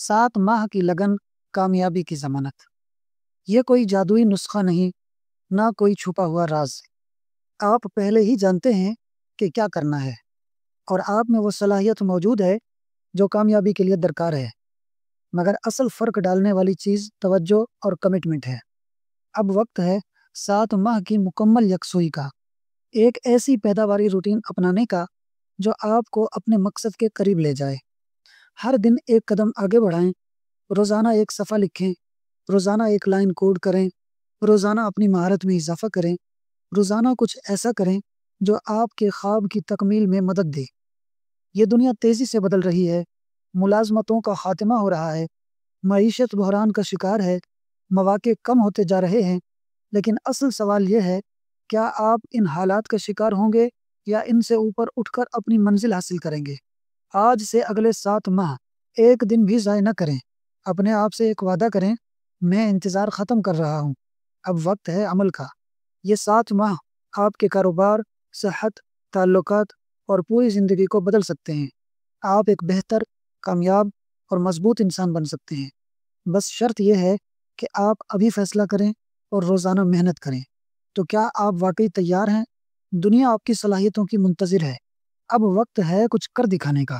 7 ماہ کی لگن کامیابی کی ضمانت۔ یہ کوئی جادوئی نسخہ نہیں، نہ کوئی چھپا ہوا راز۔ آپ پہلے ہی جانتے ہیں کہ کیا کرنا ہے، اور آپ میں وہ صلاحیت موجود ہے جو کامیابی کے لیے درکار ہے۔ مگر اصل فرق ڈالنے والی چیز توجہ اور کمٹمنٹ ہے۔ اب وقت ہے 7 ماہ کی مکمل یکسوئی کا، ایک ایسی پیداواری روٹین اپنانے کا جو آپ کو اپنے مقصد کے قریب لے جائے۔ ہر دن ایک قدم آگے بڑھائیں، روزانہ ایک صفحہ لکھیں، روزانہ ایک لائن کوڈ کریں، روزانہ اپنی مہارت میں اضافہ کریں، روزانہ کچھ ایسا کریں جو آپ کے خواب کی تکمیل میں مدد دے۔ یہ دنیا تیزی سے بدل رہی ہے، ملازمتوں کا خاتمہ ہو رہا ہے، معیشت بحران کا شکار ہے، مواقع کم ہوتے جا رہے ہیں، لیکن اصل سوال یہ ہے، کیا آپ ان حالات کا شکار ہوں گے یا ان سے اوپر اٹھ کر اپنی منزل حاصل کریں گے؟ آج سے اگلے 7 ماہ ایک دن بھی ضائع نہ کریں۔ اپنے آپ سے ایک وعدہ کریں، میں انتظار ختم کر رہا ہوں، اب وقت ہے عمل کا۔ یہ 7 ماہ آپ کے کاروبار، صحت، تعلقات اور پوری زندگی کو بدل سکتے ہیں۔ آپ ایک بہتر، کامیاب اور مضبوط انسان بن سکتے ہیں۔ بس شرط یہ ہے کہ آپ ابھی فیصلہ کریں اور روزانہ محنت کریں۔ تو کیا آپ واقعی تیار ہیں؟ دنیا آپ کی صلاحیتوں کی منتظر ہے۔ اب وقت ہے کچھ کر دکھانے کا۔